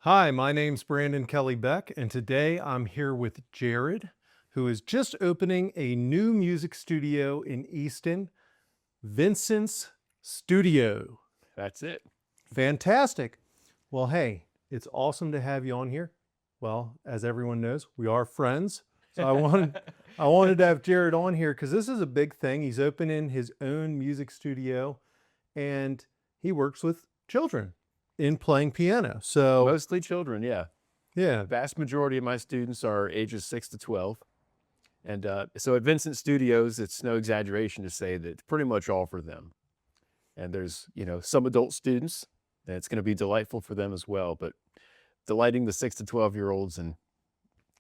Hi, my name's Brandon Kelly Beck, and today I'm here with Jared, who is just opening a new music studio in Easton, Vincent's Studio. That's it. Fantastic. Well, hey, it's awesome to have you on here. Well, as everyone knows, we are friends. So I wanted to have Jared on here because this is a big thing. He's opening his own music studio and he works with children in playing piano. So, Mostly children, yeah. yeah. Vast majority of my students are ages 6 to 12. And so at Vincent Studios, it's no exaggeration to say that it's pretty much all for them. And there's, some adult students, and it's going to be delightful for them as well. But delighting the 6 to 12-year-olds and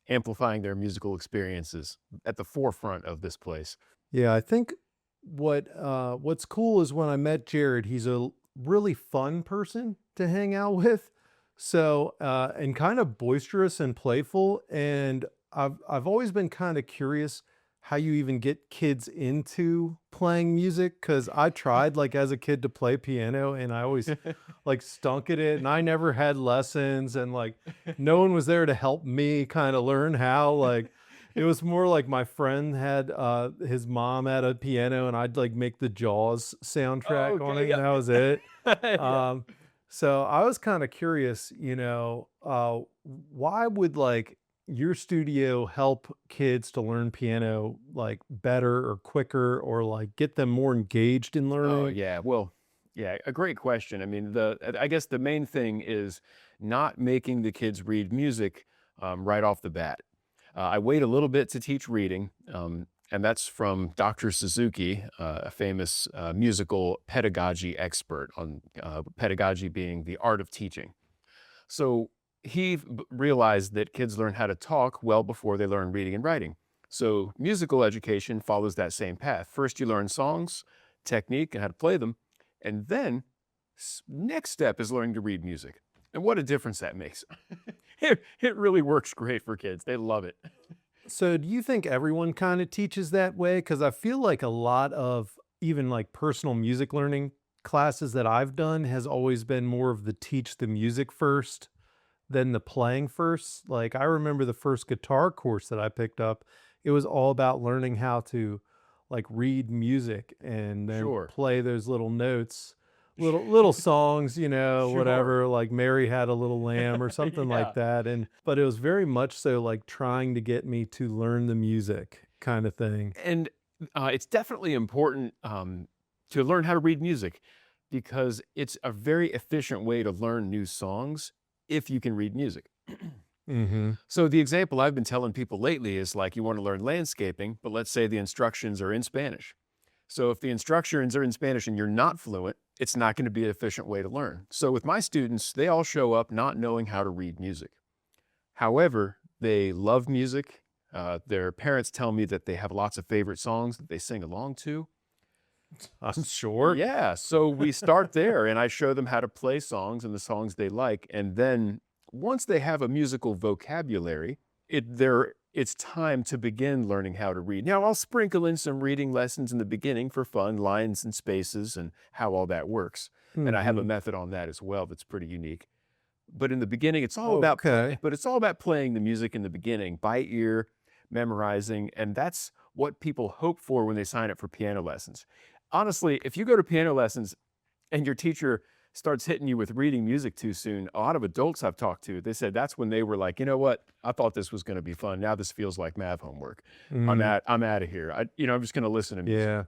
amplifying their musical experiences at the forefront of this place. Yeah, I think what's cool is when I met Jared, he's a really fun person to hang out with. So, and kind of boisterous and playful. And I've always been kind of curious how you even get kids into playing music because I tried like as a kid to play piano and I always like stunk at it and I never had lessons and like no one was there to help me kind of learn how. Like it was more like my friend had his mom had a piano and I'd like make the Jaws soundtrack on it and that was it. Yeah. So I was kind of curious, why would like your studio help kids to learn piano like better or quicker or like get them more engaged in Oh, learning? yeah. Well, yeah, a great question. I mean, I guess the main thing is not making the kids read music right off the bat. I wait a little bit to teach reading, and that's from Dr. Suzuki, a famous musical pedagogy expert on pedagogy being the art of teaching. So realized that kids learn how to talk well before they learn reading and writing. So musical education follows that same path. First, you learn songs, technique, and how to play them. And then next step is learning to read music. And what a difference that makes. It really works great for kids. They love it. So do you think everyone kind of teaches that way? Because I feel like a lot of even like personal music learning classes that I've done has always been more of the teach the music first than the playing first. Like I remember the first guitar course that I picked up, it was all about learning how to like read music and then Sure. play those little notes, little songs, Sure. whatever, like Mary Had a Little Lamb or something like Yeah. that. And but it was very much so like trying to get me to learn the music kind of thing. And it's definitely important to learn how to read music because it's a very efficient way to learn new songs if you can read music. Mhm. So the example I've been telling people lately is like you want to learn landscaping, but let's say the instructions are in Spanish. So if the instructions are in Spanish and you're not fluent, it's not going to be an efficient way to learn. So with my students, they all show up not knowing how to read music. However, they love music. Their parents tell me that they have lots of favorite songs that they sing along to. I'm sure. Yeah, so we start there and I show them how to play songs and the songs they like. And then once they have a musical vocabulary, it's time to begin learning how to read. Now, I'll sprinkle in some reading lessons in the beginning for fun, lines and spaces and how all that works. And I have a Mhm. method on that as well that's pretty unique. But in the beginning, Okay. it's all about playing the music in the beginning by ear, memorizing, and that's what people hope for when they sign up for piano lessons. Honestly, if you go to piano lessons and your teacher starts hitting you with reading music too soon, a lot of adults I've talked to, they said that's when they were like, you know what? I thought this was going to be fun. Now this feels like math homework. Mm. I'm out of here. I'm just going to listen to music. Yeah.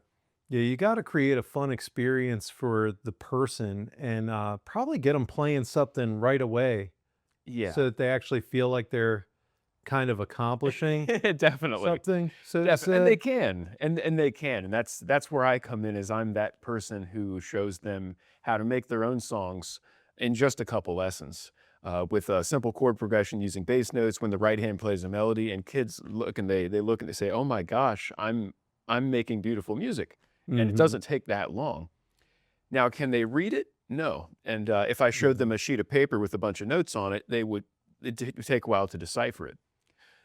Yeah, you gotta create a fun experience for the person and, probably get them playing something right away Yeah, so that they actually feel like they're kind of accomplishing definitely. something, so to And they say. can, and they can, and that's where I come in, is I'm that person who shows them how to make their own songs in just a couple lessons, with a simple chord progression using bass notes when the right hand plays a melody, and kids look and they look and they say, "Oh my gosh, I'm making beautiful music," and it Mhm. doesn't take that long. Now, can they read it? No, and if I showed Yeah. them a sheet of paper with a bunch of notes on it, it'd take a while to decipher it.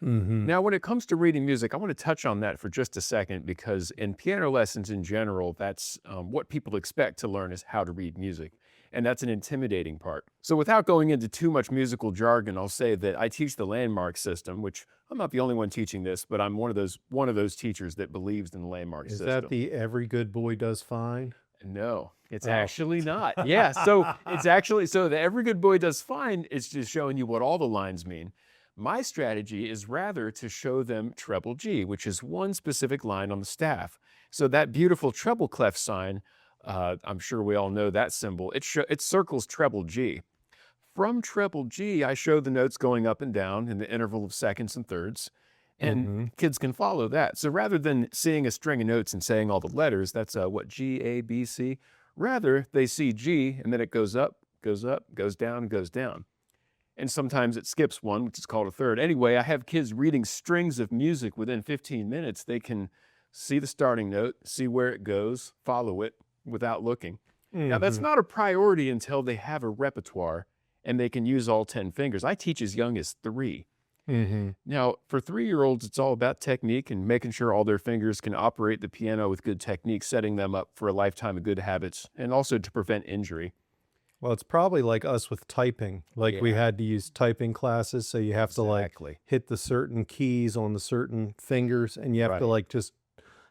Mhm. Now, when it comes to reading music, I want to touch on that for just a second because in piano lessons in general, that's what people expect to learn is how to read music. And that's an intimidating part. So without going into too much musical jargon, I'll say that I teach the landmark system, which I'm not the only one teaching this, but I'm one of those teachers that believes in the landmark Is that system. the every good boy does fine? No, it's Oh. actually not. Yeah, so it's actually so the every good boy does fine. It's just showing you what all the lines mean. My strategy is rather to show them treble G, which is one specific line on the staff. So that beautiful treble clef sign, I'm sure we all know that symbol. It circles treble G. From treble G, I show the notes going up and down in the interval of seconds and thirds, and Mhm. kids can follow that. So rather than seeing a string of notes and saying all the letters, that's what G, A, B, C. Rather, they see G and then it goes up, goes down, goes down. And sometimes it skips one, which is called a third. Anyway, I have kids reading strings of music within 15 minutes. They can see the starting note, see where it goes, follow it without looking. Now, that's Mhm. not a priority until they have a repertoire and they can use all 10 fingers. I teach as young as 3. Mhm. Now, for 3-year-olds, it's all about technique and making sure all their fingers can operate the piano with good technique, setting them up for a lifetime of good habits and also to prevent injury. Well, it's probably like us with typing. Like we Yeah, had to use typing classes, so you have to like exactly. hit the certain keys on the certain fingers, and you have to Right. like just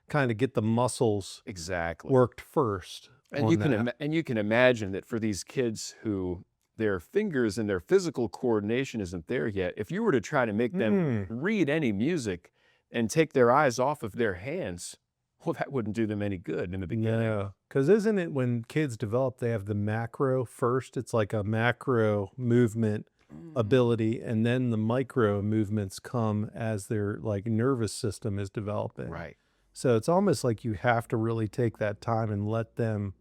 kind of get the muscles Exactly. worked first And on that. you can imagine that for these kids who their fingers and their physical coordination isn't there yet, if you were to try to make them Mm. read any music and take their eyes off of their hands, well, that wouldn't do them any good in the beginning. No, because isn't it when kids develop, they have the macro first? It's like a macro movement Mm. ability, and then the micro movements come as their like nervous system is developing. Right. So it's almost like you have to really take that time and let them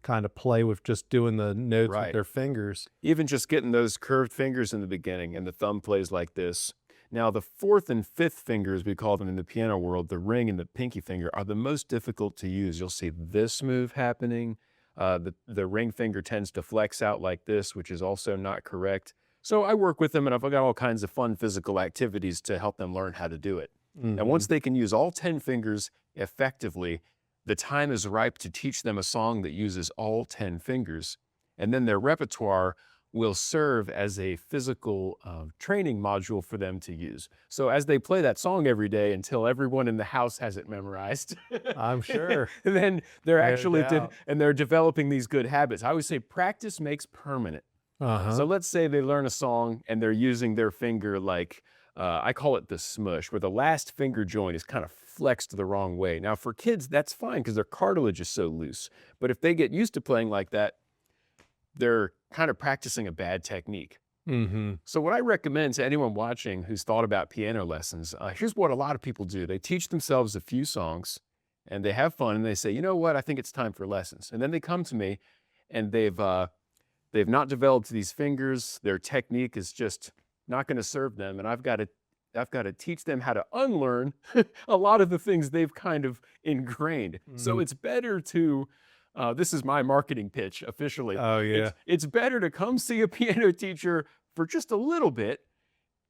kind of play with just doing the notes with Right. their fingers. Even just getting those curved fingers in the beginning and the thumb plays like this. Now, the fourth and fifth fingers, we call them in the piano world, the ring and the pinky finger, are the most difficult to use. You'll see this move happening. The ring finger tends to flex out like this, which is also not correct. So I work with them and I've got all kinds of fun physical activities to help them learn how to do it. And once Mhm. they can use all 10 fingers effectively, the time is ripe to teach them a song that uses all 10 fingers. And then their repertoire will serve as a physical training module for them to use. So as they play that song every day until everyone in the house has it memorized, I'm sure. then they're No actually doubt. and they're developing these good habits. I always say practice makes permanent. Uh-huh. So let's say they learn a song and they're using their finger like I call it the smush, where the last finger joint is kind of flexed the wrong way. Now, for kids, that's fine because their cartilage is so loose. But if they get used to playing like that, they're kind of practicing a bad technique. Mhm. So, what I recommend to anyone watching who's thought about piano lessons, here's what a lot of people do: they teach themselves a few songs, and they have fun, and they say, "You know what? I think it's time for lessons." And then they come to me, and they've not developed these fingers. Their technique is just not going to serve them, and I've got to teach them how to unlearn a lot of the things they've kind of ingrained. So Mhm. it's better to this is my marketing pitch officially. Oh, It's yeah. it's better to come see a piano teacher for just a little bit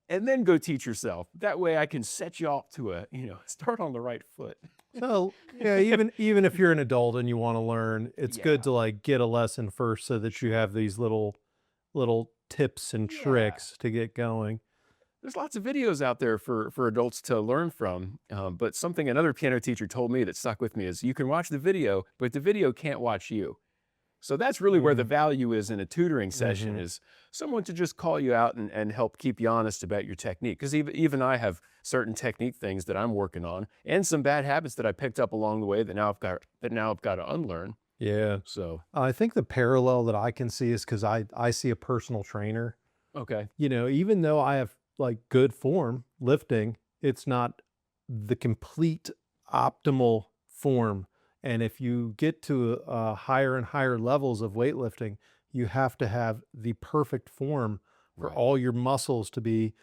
and then go teach yourself. That way I can set you off to start on the right foot. So, yeah, even if you're an adult and you wanna learn, it's good Yeah. to, like, get a lesson first so that you have Sure. these little tips and Yeah. tricks to get going. There's lots of videos out there for adults to learn from. But something another piano teacher told me that stuck with me is you can watch the video, but the video can't watch you. So that's really where the Mhm. value is in a tutoring session Mhm. is someone to just call you out and help keep you honest about your technique. Because even I have certain technique things that I'm working on and some bad habits that I picked up along the way that now I've got to unlearn. Yeah. So I think the parallel that I can see is because I see a personal trainer. okay. Even though I have, like, good form lifting, it's not the complete optimal form, and if you get to, higher and higher levels of weightlifting, you have to have the perfect form for Right. all your muscles to be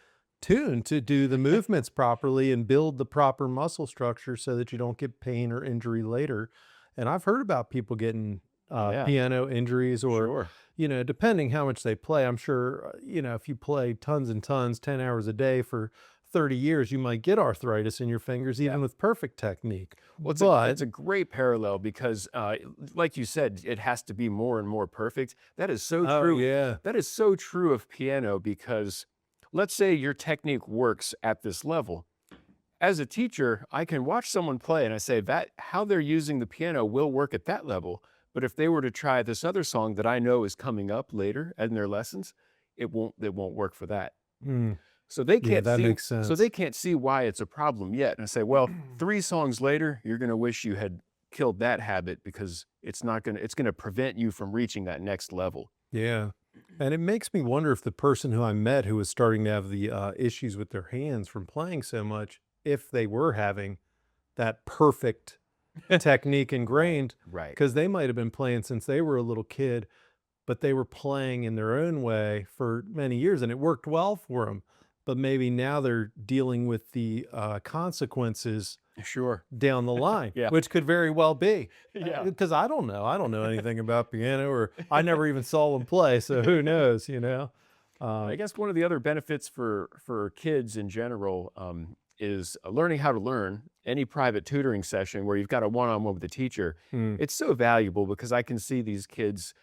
tuned to do the movements properly and build the proper muscle structure so that you don't get pain or injury later, and I've heard about people getting, Yeah, piano injuries or sure. depending how much they play, I'm sure, if you play tons and tons, 10 hours a day for 30 years, you might get arthritis in your fingers Yeah. even with perfect technique. Well, But it's a great parallel because, like you said, it has to be more and more perfect. That is so oh, true. yeah. That is so true of piano because let's say your technique works at this level. As a teacher, I can watch someone play and I say that how they're using the piano will work at that level. But if they were to try this other song that I know is coming up later in their lessons, it won't work for that. Mm, So they yeah, can't that see makes so they sense. can't see why it's a problem yet. And I say, "Well, 3 songs later, you're gonna wish you had killed that habit because it's gonna prevent you from reaching that next level." Yeah. And it makes me wonder if the person who I met who was starting to have the issues with their hands from playing so much, if they were having that perfect technique Right, ingrained, right. because they might have been playing since they were a little kid, but they were playing in their own way for many years and it worked well for them. But maybe now they're dealing with the consequences Sure. down the line, Yeah. which could very well be. Yeah. Because I don't know. I don't know anything about piano, or I never even saw them play. So who knows, you know? I Um, guess one of the other benefits for kids in general, is learning how to learn. Any private tutoring session where you've got a one-on-one with the teacher, mm, it's so valuable because I can see these kids,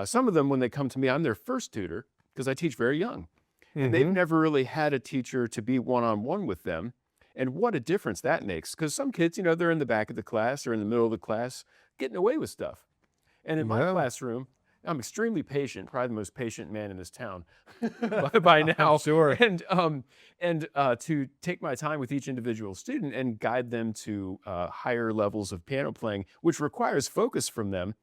some of them when they come to me, I'm their first tutor because I teach very young. And they've mhm. never really had a teacher to be one-on-one with them, and what a difference that makes. Because some kids, they're in the back of the class or in the middle of the class getting away with stuff. And in my Yeah, classroom, I'm extremely patient, probably the most patient man in this town by I'm now, sure. to take my time with each individual student and guide them to, higher levels of piano playing, which requires focus from them,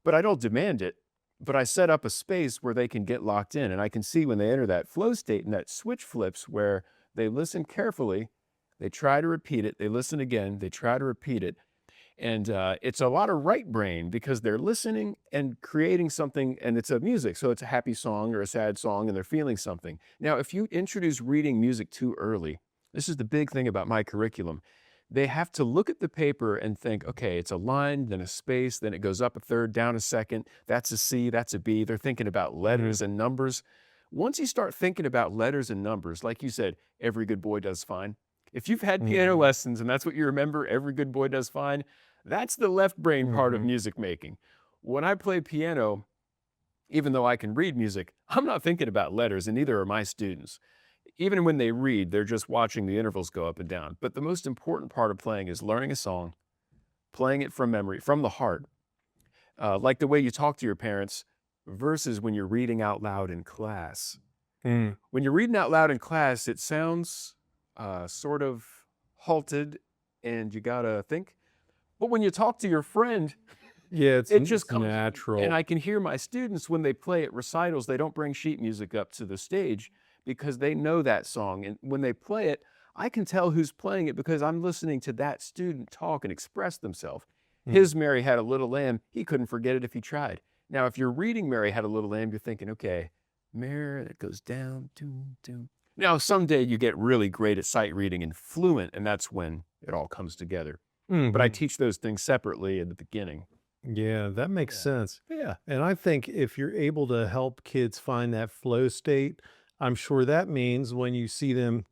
but I don't demand it. But I set up a space where they can get locked in, and I can see when they enter that flow state and that switch flips where they listen carefully, they try to repeat it, they listen again, they try to repeat it, and it's a lot of right brain because they're listening and creating something, and it's a music, so it's a happy song or a sad song, and they're feeling something. Now, if you introduce reading music too early, this is the big thing about my curriculum. They have to look at the paper and think, okay, it's a line, then a space, then it goes up a third, down a second. That's a C, that's a B. They're thinking about Mm, letters and numbers. Once you start thinking about letters and numbers, like you said, every good boy does fine. If you've had piano mhm, lessons and that's what you remember, every good boy does fine, that's the left brain part of mhm. music making. When I play piano, even though I can read music, I'm not thinking about letters, and neither are my students. Even when they read, they're just watching the intervals go up and down. But the most important part of playing is learning a song, playing it from memory, from the heart, like the way you talk to your parents versus when you're reading out loud in class. Mm. When you're reading out loud in class, it sounds sort of halted and you gotta think. But when you talk to your friend, Yeah, it just it's comes. And natural. I can hear my students when they play at recitals, they don't bring sheet music up to the stage because they know that song. And when they play it, I can tell who's playing it because I'm listening to that student talk and express themselves. Mm. His Mary Had a Little Lamb, he couldn't forget it if he tried. Now, if you're reading Mary Had a Little Lamb, you're thinking, okay, Mary, that goes down, doom, doom. Now, someday you get really great at sight reading and fluent, and that's when it all comes together. But I Mhm. teach those things separately at the beginning. Yeah, that makes Yeah. sense. Yeah. And I think if you're able to help kids find that flow state, I'm sure that means when you see them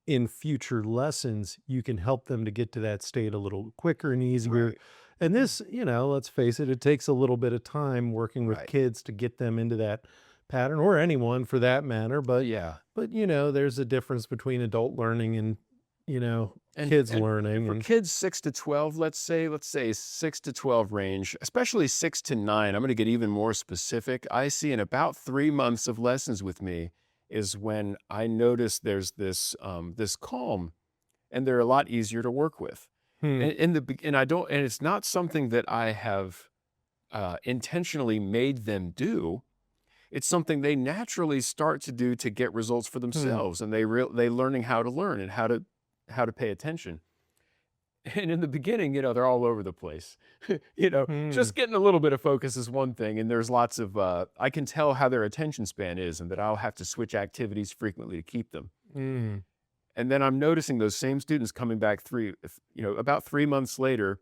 in future lessons, you can help them to get to that state a little quicker and easier. Right. And this, let's face it, it takes a little bit of time working with Right. kids to get them into that pattern, or anyone for that matter. Yeah. But there's a difference between adult learning and, And kids and learning. for And kids 6 to 12, let's say 6 to 12 range, especially 6 to 9, I'm gonna get even more specific. I see in about 3 months of lessons with me is when I notice there's this calm, and they're a lot easier to work with. hmm, And I don't and it's not something that I have, intentionally made them do. It's something they naturally start to do to get results for hmm, themselves, and they learning how to learn and how to pay attention. And in the beginning, they're all over the place. hmm, Just getting a little bit of focus is one thing, and there's lots of I can tell how their attention span is, and that I'll have to switch activities frequently to keep them. hmm. And then I'm noticing those same students coming back about 3 months later,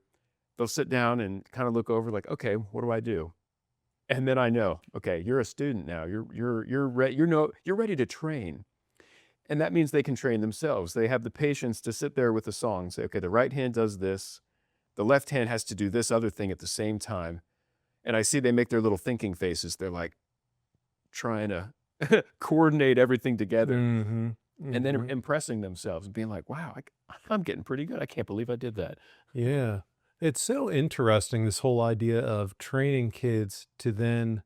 they'll sit down and kind of look over, like, okay, what do I do? And then I know, okay, you're a student now. You're ready to train. And that means they can train themselves. They have the patience to sit there with the song and say, okay, the right hand does this. The left hand has to do this other thing at the same time. And I see they make their little thinking faces. They're like trying to coordinate everything together Mhm. and then Mhm. impressing themselves and being like, wow, I'm getting pretty good. I can't believe I did that. Yeah. It's so interesting, this whole idea of training kids to then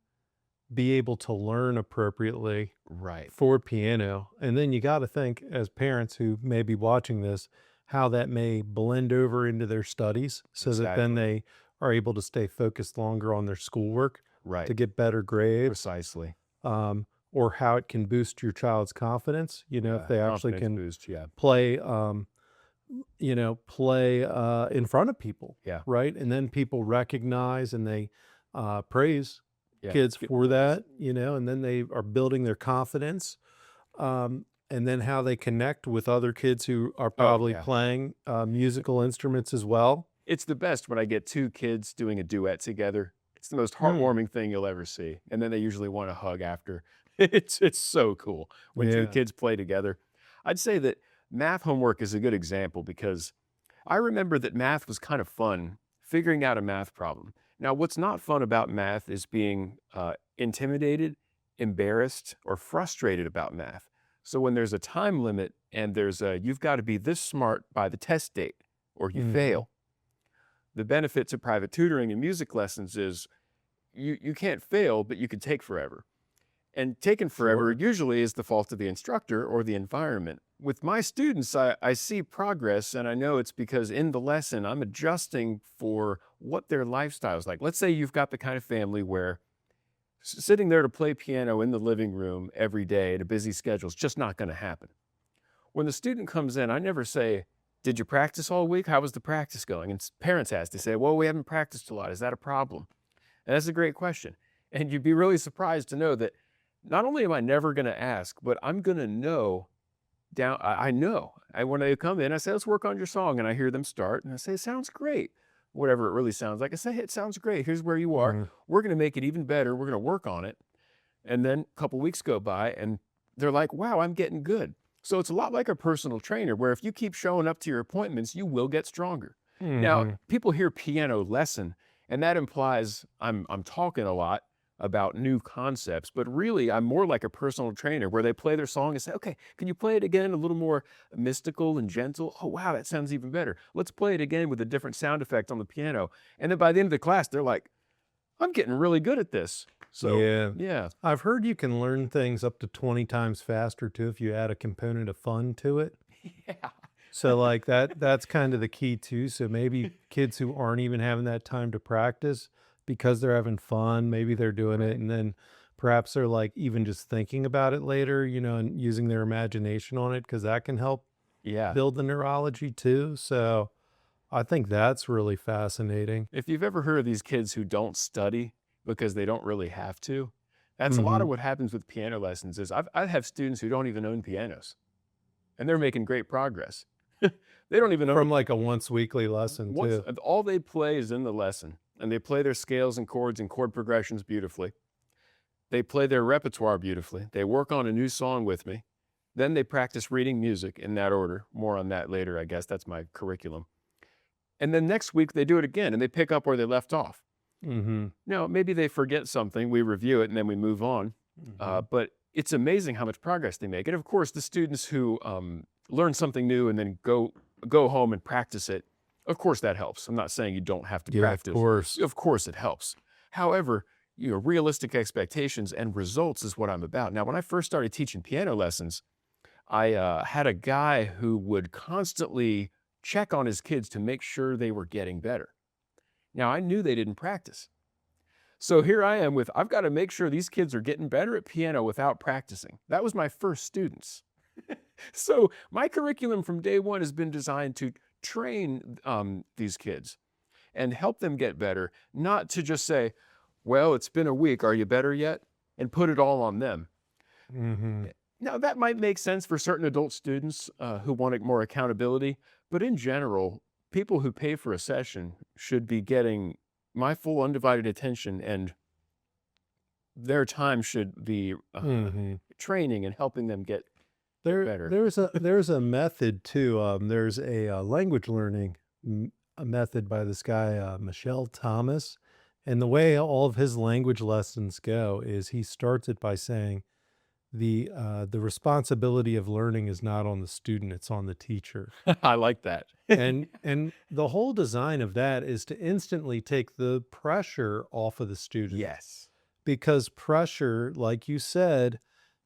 be able to learn appropriately Right. for piano. And then you got to think, as parents who may be watching this, how that may blend over into their studies so that then Exactly. they are able to stay focused longer on their schoolwork Right. to get better grades, Precisely. or how it can boost your child's confidence. You know, if Yeah. they actually Confidence can boost. Yeah. play, in front of people, Yeah. right? And then people recognize and they praise Yeah. kids for that, and then they are building their confidence. And then how they connect with other kids who are Oh, probably yeah. playing musical instruments as well. It's the best when I get two kids doing a duet together. It's the most Hmm. heartwarming thing you'll ever see. And then they usually want a hug after. It's so cool when two Yeah. kids play together. I'd say that math homework is a good example because I remember that math was kind of fun figuring out a math problem. Now, what's not fun about math is being intimidated, embarrassed, or frustrated about math. So when there's a time limit and you've got to be this smart by the test date or you Hmm. fail. The benefit to private tutoring and music lessons is you can't fail, but you can take forever. And taking forever Sure. usually is the fault of the instructor or the environment. With my students, I see progress, and I know it's because in the lesson, I'm adjusting for what their lifestyle is like. Let's say you've got the kind of family where sitting there to play piano in the living room every day at a busy schedule is just not going to happen. When the student comes in, I never say, did you practice all week? How was the practice going? And parents ask, they say, well, we haven't practiced a lot. Is that a problem? And that's a great question. And you'd be really surprised to know that not only am I never going to ask, but I'm going to know I know. When they come in, I say, let's work on your song. And I hear them start and I say, it sounds great. Whatever it really sounds like. I say, hey, it sounds great. Here's where you are. Mm. We're going to make it even better. We're going to work on it. And then a couple weeks go by and they're like, wow, I'm getting good. So it's a lot like a personal trainer where if you keep showing up to your appointments, you will get stronger. Now, Hmm. people hear piano lesson, and that implies I'm talking a lot about new concepts, but really I'm more like a personal trainer where they play their song and say, okay, can you play it again a little more mystical and gentle? Oh, wow, that sounds even better. Let's play it again with a different sound effect on the piano. And then by the end of the class, they're like, I'm getting really good at this. So, Yeah. yeah. I've heard you can learn things up to 20 times faster too if you add a component of fun to it. Yeah. So like that's kind of the key too. So maybe kids who aren't even having that time to practice because they're having fun, maybe they're doing it Right. and then perhaps they're like even just thinking about it later, and using their imagination on it because that can help Yeah. build the neurology too. So I think that's really fascinating. If you've ever heard of these kids who don't study because they don't really have to, that's a lot of Mhm. what happens with piano lessons is I have students who don't even own pianos and they're making great progress. They don't even own From like a once weekly lesson once too. all they play is in the lesson and they play their scales and chords and chord progressions beautifully. They play their repertoire beautifully. They work on a new song with me. Then they practice reading music in that order. More on that later, I guess. That's my curriculum. And then next week they do it again and they pick up where they left off. Mhm. Now, maybe they forget something, we review it, and then we move on. Mhm. But it's amazing how much progress they make. And of course, the students who learn something new and then go home and practice it, of course that helps. I'm not saying you don't have to Yeah, of practice. course. Of course it helps. However, realistic expectations and results is what I'm about. Now, when I first started teaching piano lessons, I had a guy who would constantly check on his kids to make sure they were getting better. Now, I knew they didn't practice. So here I am I've got to make sure these kids are getting better at piano without practicing. That was my first students. So my curriculum from day one has been designed to train these kids and help them get better, not to just say, well, it's been a week. Are you better yet? And put it all on them. Mhm. Now, that might make sense for certain adult students who want more accountability, but in general, people who pay for a session should be getting my full undivided attention, and their time should be Mhm. training and helping them get better. There's a method too. There's a language learning a method by this guy Michelle Thomas, and the way all of his language lessons go is he starts it by saying the responsibility of learning is not on the student; it's on the teacher. I like that. And the whole design of that is to instantly take the pressure off of the student, Yes. because pressure, like you said,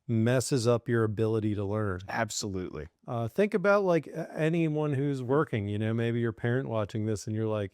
messes up your ability to learn. Absolutely. Think about like anyone who's working, maybe your parent watching this and you're like,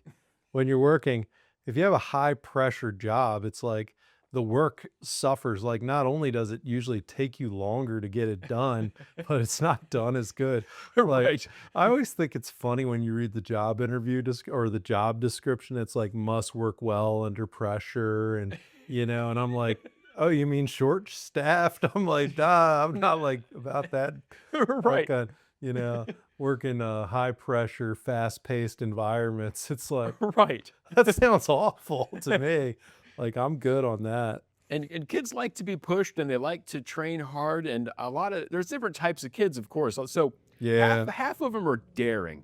when you're working, if you have a high pressure job, it's like the work suffers. Like, not only does it usually take you longer to get it done, but it's not done as good. Like, Right. I always think it's funny when you read the job interview or the job description, it's like must work well under pressure. And I'm like, oh, you mean short staffed? I'm like, nah, I'm not like about that. Right. Like, you know, work in high pressure, fast paced environments. It's like, Right. that sounds awful to me. Like, I'm good on that. And kids like to be pushed and they like to train hard, and there's different types of kids, of course. So Yeah. half of them are daring,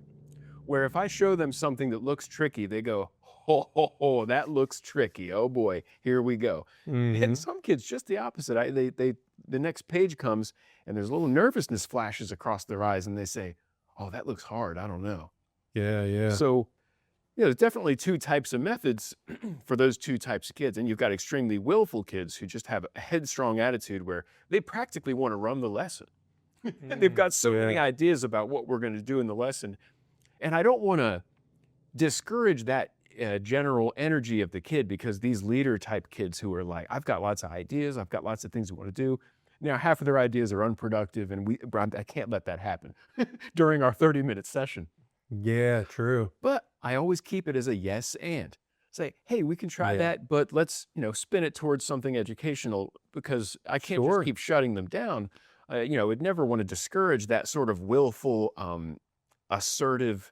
where if I show them something that looks tricky, they go, ho, that looks tricky. Oh boy, here we go. And Hmm. some kids just the opposite. The next page comes and there's a little nervousness flashes across their eyes and they say, oh, that looks hard. I don't know. Yeah. Yeah. So there's definitely two types of methods for those two types of kids. And you've got extremely willful kids who just have a headstrong attitude where they practically want to run the lesson. And they've got so many Yeah. ideas about what we're going to do in the lesson. And I don't want to discourage that general energy of the kid, because these leader type kids who are like, I've got lots of ideas, I've got lots of things I want to do. Now, half of their ideas are unproductive, and I can't let that happen during our 30-minute session. Yeah. True. But I always keep it as a yes and. Say, hey, we can try Yeah. that, but let's, spin it towards something educational, because I can't Sure. just keep shutting them down. I'd never want to discourage that sort of willful, assertive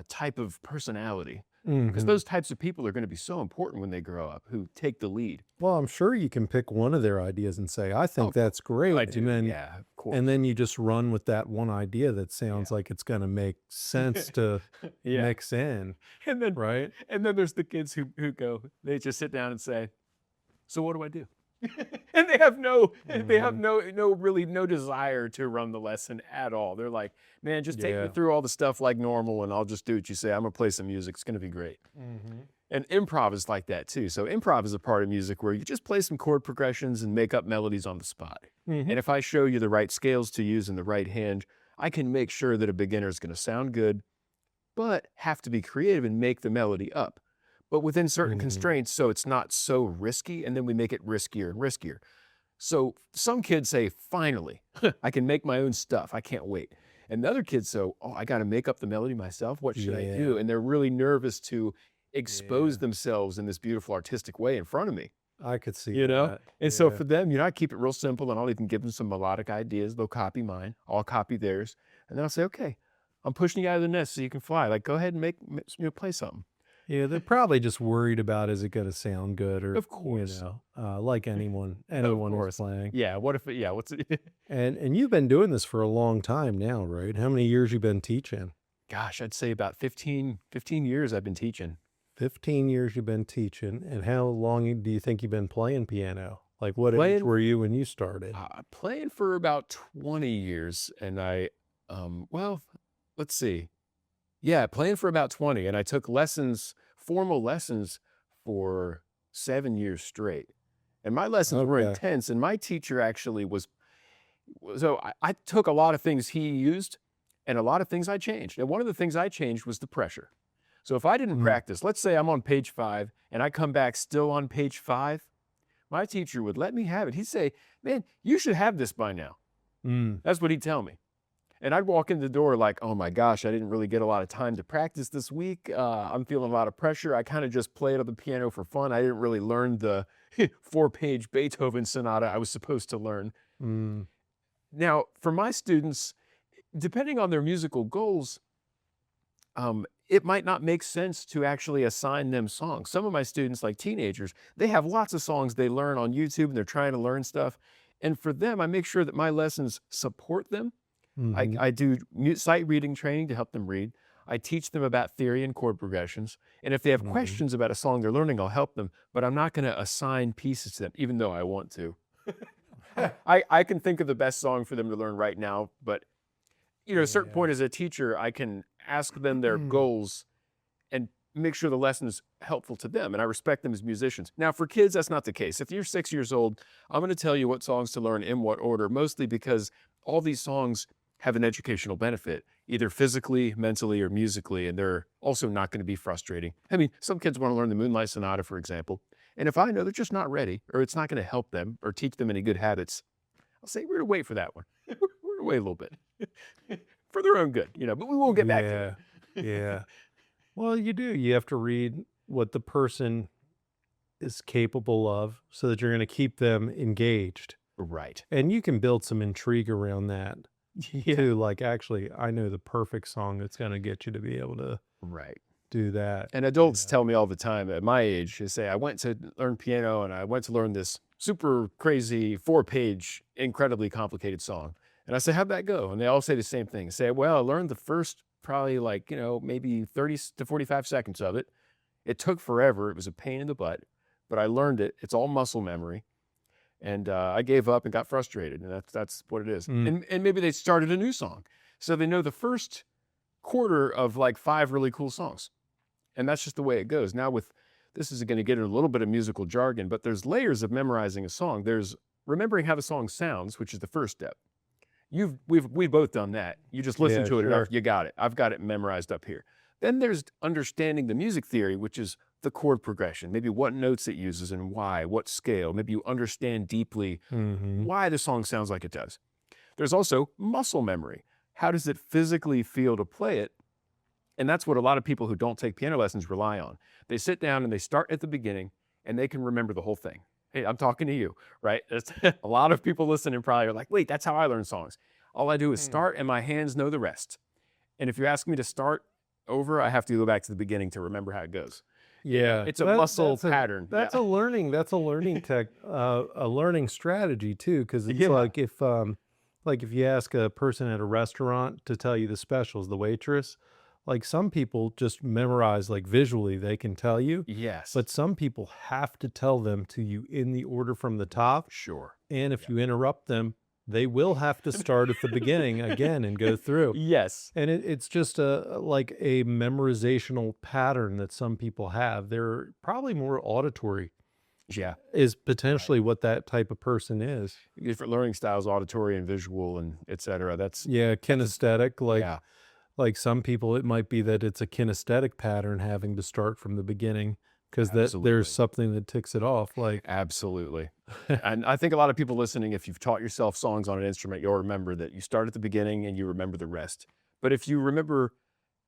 type of personality, because Hmm. those types of people are going to be so important when they grow up, who take the lead. Well, I'm sure you can pick one of their ideas and say, I think Oh, that's great. I do. And then, Yeah, of course. and then you just run with that one idea that sounds Yeah. like it's going to make sense to Yeah. mix in. And then, Right. and then there's the kids who go, they just sit down and say, so what do I do? And they have Mhm. no desire to run the lesson at all. They're like, man, just take me Yeah. through all the stuff like normal and I'll just do what you say. I'm gonna play some music. It's gonna be great. Mhm. And improv is like that too. So improv is a part of music where you just play some chord progressions and make up melodies on the spot. Mhm. And if I show you the right scales to use in the right hand, I can make sure that a beginner is gonna sound good, but have to be creative and make the melody up, but within certain Mhm. constraints, so it's not so risky, and then we make it riskier and riskier. So some kids say, finally, I can make my own stuff. I can't wait. And the other kids say, oh, I got to make up the melody myself. What should I do? Yeah. And they're really nervous to Yeah. expose themselves in this beautiful artistic way in front of me, I could see you know? that. And so Yeah. for them, I keep it real simple, and I'll even give them some melodic ideas. They'll copy mine. I'll copy theirs. And then I'll say, okay, I'm pushing you out of the nest so you can fly. Like, go ahead and play something. Yeah, they're probably just worried about, is it going to sound good, or Of course. like anyone Of who's course. playing. Yeah. What's it? And you've been doing this for a long time now, right? How many years you been teaching? Gosh, I'd say about 15 years I've been teaching. 15 years you've been teaching. And how long do you think you've been playing piano? Like, what age Playing were you when you started? playing for about 20 years, and well, let's see. Yeah, playing for about 20, and I took formal lessons for 7 years straight. And my lessons were Okay. intense, and my teacher actually so I took a lot of things he used and a lot of things I changed. And one of the things I changed was the pressure. So if I didn't Mm. practice, let's say I'm on page 5 and I come back still on page 5, my teacher would let me have it. He'd say, man, you should have this by now. Mm. That's what he'd tell me. And I'd walk in the door like, oh my gosh, I didn't really get a lot of time to practice this week. I'm feeling a lot of pressure. I kind of just played on the piano for fun. I didn't really learn the 4-page Beethoven sonata I was supposed to learn. Mm. Now, for my students, depending on their musical goals, it might not make sense to actually assign them songs. Some of my students, like teenagers, they have lots of songs they learn on YouTube and they're trying to learn stuff. And for them, I make sure that my lessons support them, Hmm. I do sight reading training to help them read. I teach them about theory and chord progressions. And if they have Hmm. questions about a song they're learning, I'll help them, but I'm not going to assign pieces to them, even though I want to. I can think of the best song for them to learn right now, but at a certain Yeah. point as a teacher, I can ask them their goals and make sure the lesson is helpful to them. And I respect them as musicians. Now, for kids, that's not the case. If you're 6 years old, I'm going to tell you what songs to learn in what order, mostly because all these songs have an educational benefit, either physically, mentally, or musically. And they're also not going to be frustrating. I mean, some kids want to learn the Moonlight Sonata, for example. And if I know they're just not ready, or it's not going to help them or teach them any good habits, I'll say, we're going to wait for that one. We're going to wait a little bit for their own good, but we won't get back to Yeah. it. Yeah. Well, you do. You have to read what the person is capable of so that you're going to keep them engaged. Right. And you can build some intrigue around that Yeah. too. Like, actually, I know the perfect song that's going to get you to be able to Right. do that. And adults tell me all the time at my age, they say, I went to learn piano and I went to learn this super crazy 4-page, incredibly complicated song. And I say, how'd that go? And they all say the same thing. Say, well, I learned the first probably maybe 30 to 45 seconds of it. It took forever. It was a pain in the butt, but I learned it. It's all muscle memory. And I gave up and got frustrated. And that's what it is. Mm. And maybe they started a new song. So they know the first quarter of like 5 really cool songs. And that's just the way it goes. Now this is going to get in a little bit of musical jargon, but there's layers of memorizing a song. There's remembering how the song sounds, which is the first step. We've both done that. You just listen Yeah, to it sure. enough, you got it. I've got it memorized up here. Then there's understanding the music theory, which is the chord progression, maybe what notes it uses and why, what scale. Maybe you understand deeply Hmm. why the song sounds like it does. There's also muscle memory. How does it physically feel to play it? And that's what a lot of people who don't take piano lessons rely on. They sit down and they start at the beginning and they can remember the whole thing. Hey, I'm talking to you, right? A lot of people listening probably are like, wait, that's how I learn songs. All I do is Hmm. start and my hands know the rest. And if you ask me to start over, I have to go back to the beginning to remember how it goes. Yeah, It's a muscle pattern. that's a learning tech a learning strategy too, because it's Yeah. like if you ask a person at a restaurant to tell you the specials, the waitress, like some people just memorize like visually they can tell you, Yes. but some people have to tell them to you in the order from the top, Sure. and if you interrupt them, they will have to start at the beginning again and go through. Yes. And it's just like a memorizational pattern that some people have. They're probably more auditory Yeah. is potentially what that type of person is. Different learning styles, auditory and visual and et cetera. Yeah, kinesthetic, Yeah. like some people, it might be that it's a kinesthetic pattern having to start from the beginning because that there's Absolutely. something that ticks it off. Like, Absolutely. And I think a lot of people listening, if you've taught yourself songs on an instrument, you'll remember that you start at the beginning and you remember the rest. But if you remember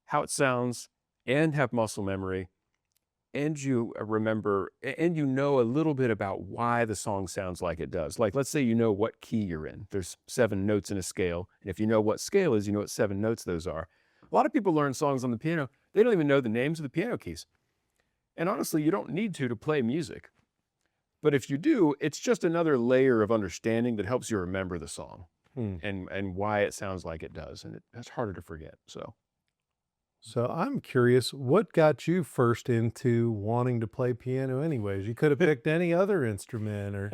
how it sounds and have muscle memory and you remember and you know a little bit about why the song sounds like it does. Like let's say you know what key you're in. There's 7 notes in a scale. And if you know what scale is, you know what 7 notes those are. A lot of people learn songs on the piano. They don't even know the names of the piano keys. And honestly, you don't need to play music. But if you do, it's just another layer of understanding that helps you remember the song hmm. and why it sounds like it does. And that's harder to forget. So So I'm curious, what got you first into wanting to play piano anyways? You could have picked any other instrument or,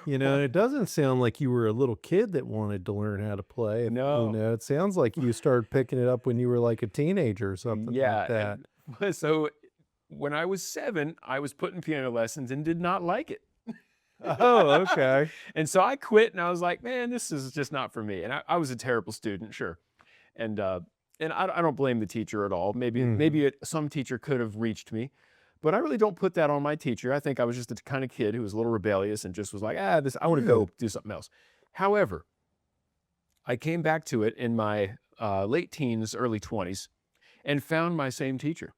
well, it doesn't sound like you were a little kid that wanted to learn how to play. no. It sounds like you started picking it up when you were like a teenager or something like Yeah. that. And so when I was 7, I was put in piano lessons and did not like it. Oh, okay. And so I quit and I was like, man, this is just not for me. And I was a terrible student, sure. And I don't blame the teacher at all. Mhm. Some teacher could have reached me, but I really don't put that on my teacher. I think I was just the kind of kid who was a little rebellious and just was like, I want to go Good. do something else. However, I came back to it in my late teens, early 20s, and found my same teacher